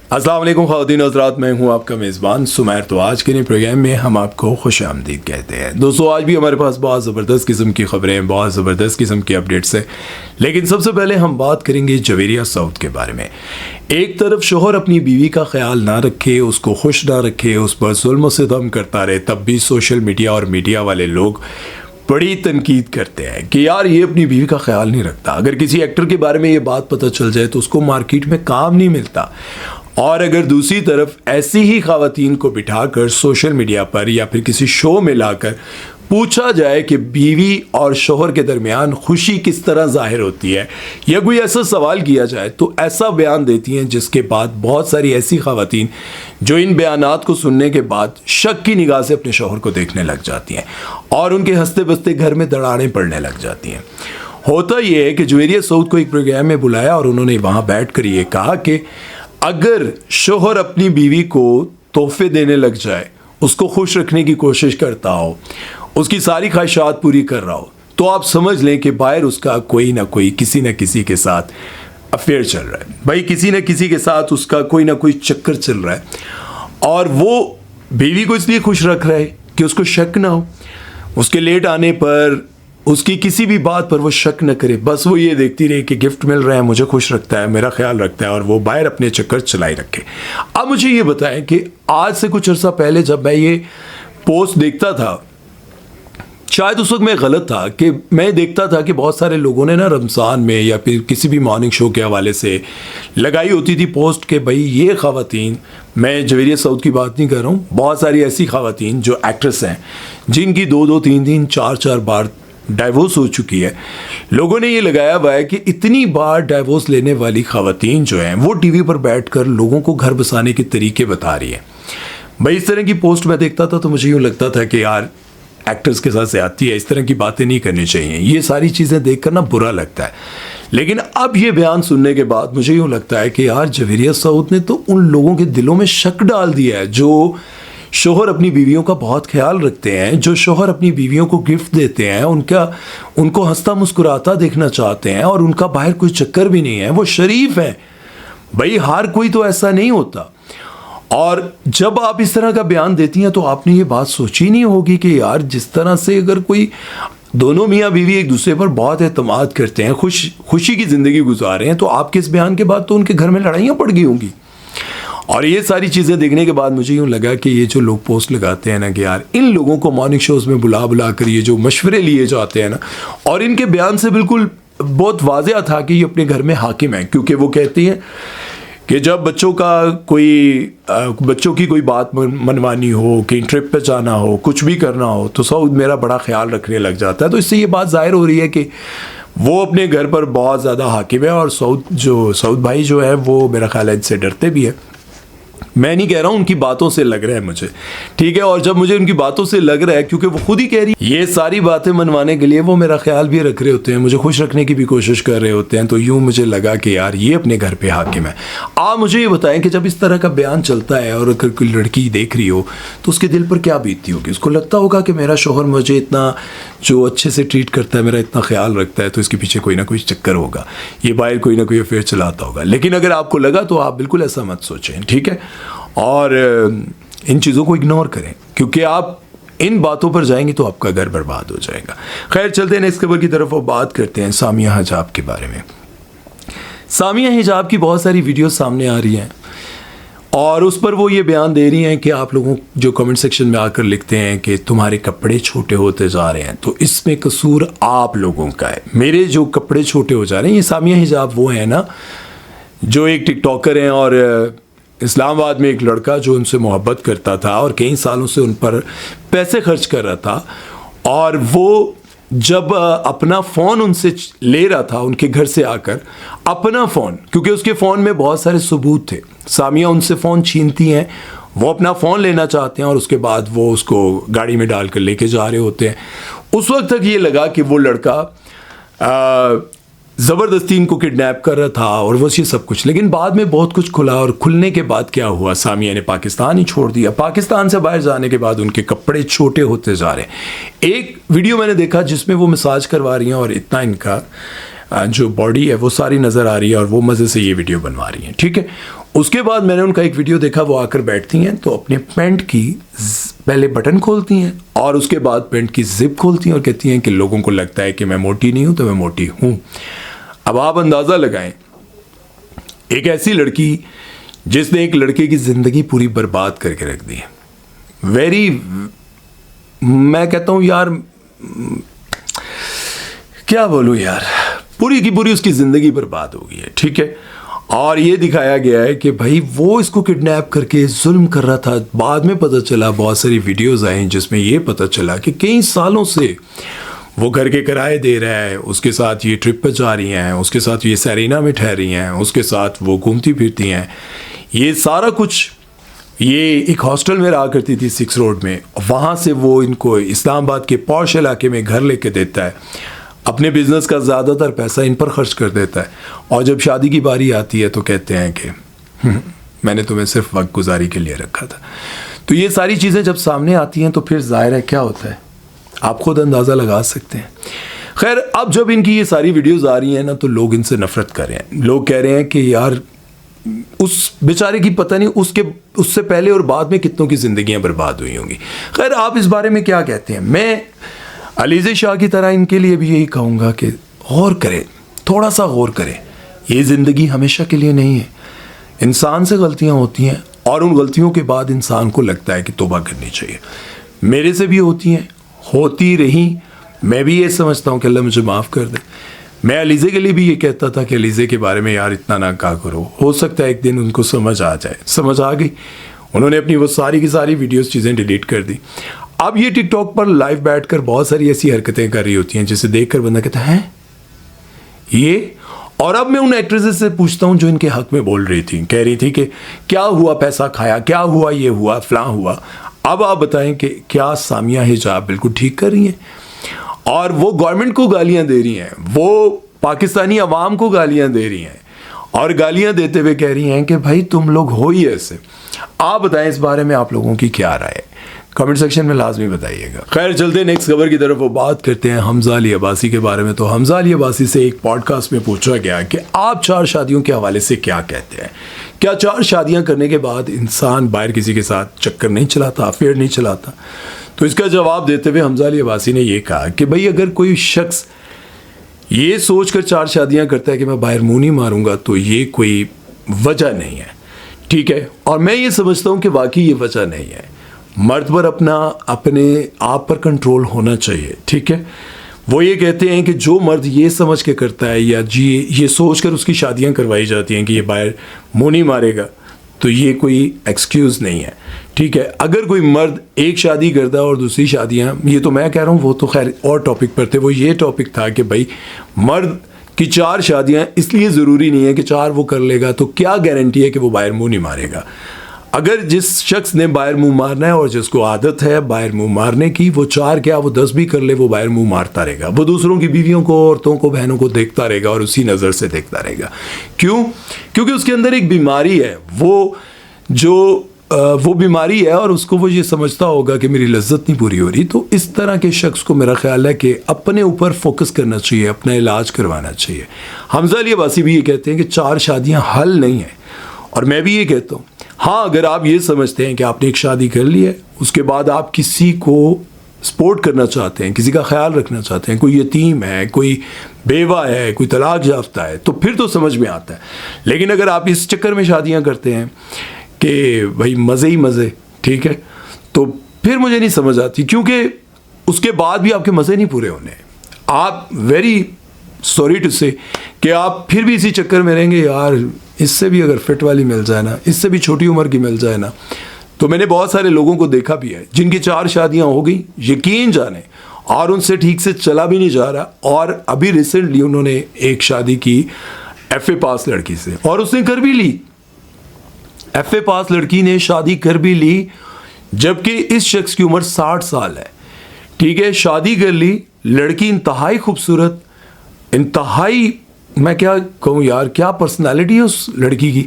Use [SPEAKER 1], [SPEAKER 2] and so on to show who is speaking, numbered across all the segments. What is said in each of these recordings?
[SPEAKER 1] अस्सलाम वालेकुम ख़वातीन हज़रात, मैं हूं आपका मेज़बान सुमैर। तो आज के नए प्रोग्राम में हम आपको खुशामदीद कहते हैं। दोस्तों, आज भी हमारे पास बहुत ज़बरदस्त किस्म की ख़बरें, बहुत ज़बरदस्त किस्म की अपडेट्स हैं। लेकिन सबसे पहले हम बात करेंगे जवेरिया साउथ के बारे में। एक तरफ शोहर अपनी बीवी का ख्याल ना रखे, उसको खुश ना रखे, उस पर जुल्म सितम करता रहे, तब भी सोशल मीडिया और मीडिया वाले लोग बड़ी तनकीद करते हैं कि यार ये अपनी बीवी का ख्याल नहीं रखता। अगर किसी एक्टर के बारे में ये बात पता चल जाए तो उसको मार्केट में काम नहीं मिलता। और अगर दूसरी तरफ ऐसी ही ख़वातीन को बिठाकर सोशल मीडिया पर या फिर किसी शो में लाकर पूछा जाए कि बीवी और शोहर के दरमियान खुशी किस तरह ज़ाहिर होती है, या कोई ऐसा सवाल किया जाए तो ऐसा बयान देती हैं जिसके बाद बहुत सारी ऐसी ख़वातीन जो इन बयानात को सुनने के बाद शक की निगाह से अपने शोहर को देखने लग जाती हैं और उनके हंसते बसते घर में दरारें पड़ने लग जाती हैं। होता यह है कि जवेरिया साउथ को एक प्रोग्राम में बुलाया और उन्होंने वहाँ बैठ कर ये कहा कि अगर शोहर अपनी बीवी को तोहफे देने लग जाए, उसको खुश रखने की कोशिश करता हो, उसकी सारी ख्वाहिशात पूरी कर रहा हो, तो आप समझ लें कि बाहर उसका कोई ना कोई किसी न किसी के साथ अफेयर चल रहा है। भाई किसी न किसी के साथ उसका कोई ना कोई चक्कर चल रहा है और वो बीवी को इसलिए खुश रख रहा है कि उसको शक ना हो, उसके लेट आने पर, उसकी किसी भी बात पर वो शक न करे। बस वो ये देखती रहे कि गिफ्ट मिल रहा है, मुझे खुश रखता है, मेरा ख्याल रखता है और वो बाहर अपने चक्कर चलाई रखे। अब मुझे ये बताएं कि आज से कुछ अर्सा पहले जब मैं ये पोस्ट देखता था, शायद उस वक्त मैं गलत था कि मैं देखता था कि बहुत सारे लोगों ने ना रमज़ान में या फिर किसी भी मॉर्निंग शो के हवाले से लगाई होती थी पोस्ट कि भाई ये ख़वातीन, मैं जवेरिया साउथ की बात नहीं कर रहा हूँ, बहुत सारी ऐसी ख़वातीन जो एक्ट्रेस हैं जिनकी 2-2, 3-3, 4-4 बार डाइवोर्स हो चुकी है। लोगों ने ये लगाया हुआ है कि इतनी बार डाइवोर्स लेने वाली ख़वातीन जो हैं वो टीवी पर बैठकर लोगों को घर बसाने के तरीके बता रही है। भाई इस तरह की पोस्ट मैं देखता था तो मुझे यूँ लगता था कि यार एक्टर्स के साथ ज़्यादती है, इस तरह की बातें नहीं करनी चाहिए। ये सारी चीज़ें देखकर ना बुरा लगता है। लेकिन अब ये बयान सुनने के बाद मुझे यूँ लगता है कि यार जवेरिया साउथ ने तो उन लोगों के दिलों में शक डाल दिया है जो शोहर अपनी बीवियों का बहुत ख्याल रखते हैं, जो शोहर अपनी बीवियों को गिफ्ट देते हैं, उनको हंसता मुस्कुराता देखना चाहते हैं और उनका बाहर कोई चक्कर भी नहीं है, वो शरीफ है। भाई हर कोई तो ऐसा नहीं होता। और जब आप इस तरह का बयान देती हैं तो आपने ये बात सोची नहीं होगी कि यार जिस तरह से अगर कोई दोनों मियाँ बीवी एक दूसरे पर बहुत एतमाद करते हैं, खुशी की ज़िंदगी गुजार रहे हैं, तो आपके इस बयान के बाद तो उनके घर में लड़ाइयाँ पड़ गई होंगी। और ये सारी चीज़ें देखने के बाद मुझे यूँ लगा कि ये जो लोग पोस्ट लगाते हैं ना कि यार इन लोगों को मॉर्निंग शोज़ में बुला कर ये जो मशवरे लिए जाते हैं ना, और इनके बयान से बिल्कुल बहुत वाज़ेह था कि ये अपने घर में हाकिम है, क्योंकि वो कहती हैं कि जब बच्चों की कोई बात मनवानी हो, कहीं ट्रिप पे जाना हो, कुछ भी करना हो, तो सऊद मेरा बड़ा ख्याल रखने लग जाता है। तो इससे ये बात ज़ाहिर हो रही है कि वो अपने घर पर बहुत ज़्यादा हाकिम है और सऊद भाई जो है वो मेरा ख्याल है इनसे डरते भी है। मैं नहीं कह रहा हूँ, उनकी बातों से लग रहा है मुझे, ठीक है। और जब मुझे उनकी बातों से लग रहा है, क्योंकि वो खुद ही कह रही है, ये सारी बातें मनवाने के लिए वो मेरा ख्याल भी रख रहे होते हैं, मुझे खुश रखने की भी कोशिश कर रहे होते हैं, तो यूँ मुझे लगा कि यार ये अपने घर पे हाकिम है। आप मुझे ये बताएं कि जब इस तरह का बयान चलता है और अगर कोई लड़की देख रही हो तो उसके दिल पर क्या बीतती होगी? उसको लगता होगा कि मेरा शोहर मुझे इतना जो अच्छे से ट्रीट करता है, मेरा इतना ख्याल रखता है, तो इसके पीछे कोई ना कोई चक्कर होगा, ये बाहर कोई ना कोई अफेयर चलाता होगा। लेकिन अगर आपको लगा तो आप बिल्कुल ऐसा मत सोचें, ठीक है। और इन चीज़ों को इग्नोर करें, क्योंकि आप इन बातों पर जाएंगे तो आपका घर बर्बाद हो जाएगा। खैर चलते हैं नेक्स्ट खबर की तरफ और बात करते हैं सामिया हिजाब के बारे में। सामिया हिजाब की बहुत सारी वीडियो सामने आ रही हैं और उस पर वो ये बयान दे रही हैं कि आप लोगों जो कमेंट सेक्शन में आकर लिखते हैं कि तुम्हारे कपड़े छोटे होते जा रहे हैं, तो इसमें कसूर आप लोगों का है। मेरे जो कपड़े छोटे हो जा रहे हैं, ये सामिया हिजाब वो है ना जो एक टिकटॉकर हैं और इस्लामाबाद में एक लड़का जो उनसे मोहब्बत करता था और कई सालों से उन पर पैसे खर्च कर रहा था, और वो जब अपना फ़ोन उनसे ले रहा था उनके घर से आकर, अपना फ़ोन, क्योंकि उसके फ़ोन में बहुत सारे सबूत थे, सामिया उनसे फ़ोन छीनती हैं, वो अपना फ़ोन लेना चाहते हैं और उसके बाद वो उसको गाड़ी में डाल कर लेके जा रहे होते हैं। उस वक्त तक ये लगा कि वो लड़का ज़बरदस्ती इनको किडनैप कर रहा था और वो ये सब कुछ, लेकिन बाद में बहुत कुछ खुला और खुलने के बाद क्या हुआ, सामिया ने पाकिस्तान ही छोड़ दिया। पाकिस्तान से बाहर जाने के बाद उनके कपड़े छोटे होते जा रहे हैं। एक वीडियो मैंने देखा जिसमें वो मसाज करवा रही हैं और इतना इनका जो बॉडी है वो सारी नज़र आ रही है और वो मज़े से ये वीडियो बनवा रही हैं, ठीक है। उसके बाद मैंने उनका एक वीडियो देखा, वो आकर बैठती हैं तो अपने पैंट की पहले बटन खोलती हैं और उसके बाद पैंट की जिप खोलती हैं और कहती हैं कि लोगों को लगता है कि मैं मोटी नहीं हूं तो मैं मोटी हूं। अब आप अंदाज़ा लगाएं, एक ऐसी लड़की जिसने एक लड़के की ज़िंदगी पूरी बर्बाद करके रख दी है। मैं कहता हूं यार, क्या बोलूं यार, पूरी की पूरी उसकी ज़िंदगी बर्बाद हो गई है, ठीक है। और ये दिखाया गया है कि भाई वो इसको किडनैप करके जुल्म कर रहा था। बाद में पता चला, बहुत सारी वीडियोस आई जिसमें ये पता चला कि कई सालों से वो घर के किराए दे रहा है, उसके साथ ये ट्रिप पर जा रही हैं, उसके साथ ये सेरेना में ठहरी हैं, उसके साथ वो घूमती फिरती हैं, ये सारा कुछ। ये एक हॉस्टल में रहा करती थी 6 रोड में, वहाँ से वो इनको इस्लामाबाद के पॉश इलाके में घर लेके देता है, अपने बिजनेस का ज़्यादातर पैसा इन पर खर्च कर देता है। और जब शादी की बारी आती है तो कहते हैं कि मैंने तुम्हें सिर्फ वक्त गुजारी के लिए रखा था। तो ये सारी चीज़ें जब सामने आती हैं तो फिर जाहिर है क्या होता है, आप खुद अंदाज़ा लगा सकते हैं। खैर, अब जब इनकी ये सारी वीडियोस आ रही हैं ना, तो लोग इनसे नफरत कर रहे हैं। लोग कह रहे हैं कि यार उस बेचारे की पता नहीं उससे पहले और बाद में कितनों की ज़िंदगियां बर्बाद हुई होंगी। खैर, आप इस बारे में क्या कहते हैं? मैं अलीज़े शाह की तरह इनके लिए भी यही कहूँगा कि गौर करें, थोड़ा सा गौर करें। ये ज़िंदगी हमेशा के लिए नहीं है। इंसान से गलतियाँ होती हैं और उन गलतियों के बाद इंसान को लगता है कि तौबा करनी चाहिए। मेरे से भी होती हैं, होती रही। मैं भी ये समझता हूँ कि अल्लाह मुझे माफ़ कर दे। मैं अलीज़े के लिए भी ये कहता था कि अलीज़े के बारे में यार इतना ना कहा करो, हो सकता है एक दिन उनको समझ आ जाए। समझ आ गई, उन्होंने अपनी वो सारी की सारी वीडियोस चीज़ें डिलीट कर दी। अब ये टिकटॉक पर लाइव बैठकर बहुत सारी ऐसी हरकतें कर रही होती हैं जिसे देखकर बंदा कहता है ये। और अब मैं उन एक्ट्रेसेस से पूछता हूँ जो इनके हक में बोल रही थी, कह रही थी कि क्या हुआ, पैसा खाया, क्या हुआ, ये हुआ, फलां हुआ। अब आप बताएं कि क्या सामिया हिजाब बिल्कुल ठीक कर रही हैं? और वो गवर्नमेंट को गालियां दे रही हैं, वो पाकिस्तानी अवाम को गालियां दे रही हैं और गालियां देते हुए कह रही हैं कि भाई तुम लोग हो ही ऐसे। आप बताएं इस बारे में आप लोगों की क्या राय है, कमेंट सेक्शन में लाजमी बताइएगा। खैर, चलते नेक्स्ट खबर की तरफ। वो बात करते हैं हमजा अली अब्बासी के बारे में। तो हमजा अली अब्बासी से एक पॉडकास्ट में पूछा गया कि आप 4 शादियों के हवाले से क्या कहते हैं? क्या 4 शादियां करने के बाद इंसान बाहर किसी के साथ चक्कर नहीं चलाता, अफेयर नहीं चलाता? तो इसका जवाब देते हुए हमजा अली अब्बासी ने यह कहा कि भाई अगर कोई शख्स ये सोचकर 4 शादियां करता है कि मैं बाहर मुंह नहीं मारूंगा, तो ये कोई वजह नहीं है, ठीक है। और मैं ये समझता हूं कि वाकई ये वजह नहीं है। मर्द पर अपने आप पर कंट्रोल होना चाहिए, ठीक है। वो ये कहते हैं कि जो मर्द ये समझ के करता है या ये सोचकर उसकी शादियां करवाई जाती हैं कि ये बाहर मुंह नहीं मारेगा, तो ये कोई एक्सक्यूज़ नहीं है, ठीक है। अगर कोई मर्द एक शादी करता है और दूसरी शादियां, ये तो मैं कह रहा हूँ, वो तो खैर और टॉपिक पर थे, वो ये टॉपिक था कि भाई मर्द की 4 शादियां इसलिए ज़रूरी नहीं है कि 4 वो कर लेगा तो क्या गारंटी है कि वो बाहर मुंह नहीं मारेगा। अगर जिस शख्स ने बाहर मुंह मारना है और जिसको आदत है बाहर मुंह मारने की, वो 4 क्या वो 10 भी कर ले, वो बाहर मुंह मारता रहेगा। वो दूसरों की बीवियों को, औरतों को, बहनों को देखता रहेगा और उसी नज़र से देखता रहेगा। क्यों? क्योंकि उसके अंदर एक बीमारी है, वो बीमारी है और उसको वो ये समझता होगा कि मेरी लज्जत नहीं पूरी हो रही। तो इस तरह के शख्स को मेरा ख्याल है कि अपने ऊपर फोकस करना चाहिए, अपना इलाज करवाना चाहिए। हमजा अली अब्बासी भी ये कहते हैं कि 4 शादियाँ हल नहीं है, और मैं भी ये कहता हूँ हाँ, अगर आप ये समझते हैं कि आपने एक शादी कर ली है, उसके बाद आप किसी को सपोर्ट करना चाहते हैं, किसी का ख्याल रखना चाहते हैं, कोई यतीम है, कोई बेवा है, कोई तलाक याफ्ता है, तो फिर तो समझ में आता है। लेकिन अगर आप इस चक्कर में शादियां करते हैं कि भाई मज़े ही मज़े, ठीक है, तो फिर मुझे नहीं समझ आती, क्योंकि उसके बाद भी आपके मज़े नहीं पूरे होने। आप वेरी सॉरी टू से कि आप फिर भी इसी चक्कर में रहेंगे, यार इससे भी अगर फिट वाली मिल जाए ना, इससे भी छोटी उम्र की मिल जाए ना। तो मैंने बहुत सारे लोगों को देखा भी है जिनकी 4 शादियां हो गई, यकीन जाने, और उनसे ठीक से चला भी नहीं जा रहा। और अभी रिसेंटली उन्होंने एक शादी की FA पास लड़की से, और उसने कर भी ली। FA पास लड़की ने शादी कर भी ली, जबकि इस शख्स की उम्र 60 साल है, ठीक है। शादी कर ली, लड़की इंतहाई खूबसूरत, इंतहाई, मैं क्या कहूँ यार, क्या पर्सनालिटी है उस लड़की की।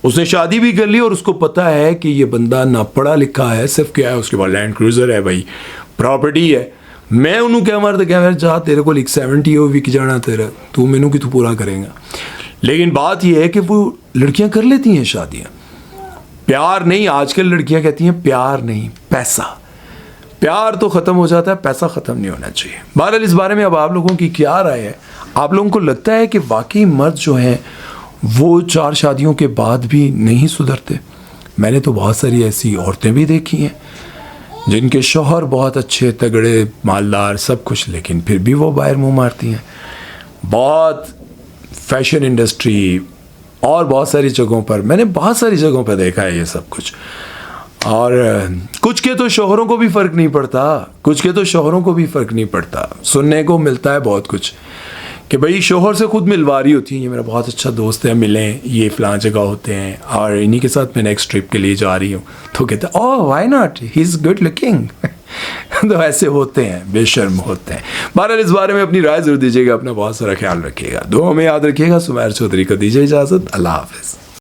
[SPEAKER 1] उसने शादी भी कर ली और उसको पता है कि ये बंदा ना पढ़ा लिखा है, सिर्फ क्या है उसके पास लैंड क्रूज़र है, भाई प्रॉपर्टी है। मैं उन्होंने क्या मारता, क्या जा तेरे को 70 हो विक जाना तेरा, तू मैनू कि तू पूरा करेगा। लेकिन बात यह है कि वो लड़कियां कर लेती हैं शादियां, प्यार नहीं। आजकल लड़कियां कहती हैं प्यार नहीं, पैसा। प्यार तो ख़त्म हो जाता है, पैसा ख़त्म नहीं होना चाहिए। बहरहाल इस बारे में अब आप लोगों की क्या राय है? आप लोगों को लगता है कि वाकई मर्द जो हैं वो 4 शादियों के बाद भी नहीं सुधरते? मैंने तो बहुत सारी ऐसी औरतें भी देखी हैं जिनके शौहर बहुत अच्छे, तगड़े, मालदार, सब कुछ, लेकिन फिर भी वो बाहर मुंह मारती हैं। बहुत फैशन इंडस्ट्री और बहुत सारी जगहों पर, मैंने बहुत सारी जगहों पर देखा है ये सब कुछ। और कुछ के तो शौहरों को भी फ़र्क नहीं पड़ता, कुछ के तो शौहरों को भी फ़र्क नहीं पड़ता। सुनने को मिलता है बहुत कुछ कि भाई शौहर से खुद मिलवा रही होती है, ये मेरा बहुत अच्छा दोस्त है, मिलें, ये फ़लाँ जगह होते हैं और इन्हीं के साथ मैं नेक्स्ट ट्रिप के लिए जा रही हूँ। तो कहते हैं oh why not, he is good looking. तो ऐसे होते हैं, बेशर्म होते हैं। बहरहाल इस बारे में अपनी राय ज़रूर दीजिएगा, अपना बहुत सारा ख्याल रखिएगा, दुआ में याद रखिएगा। सुमैर चौधरी को दीजिए इजाज़त, अल्लाह हाफ़िज़।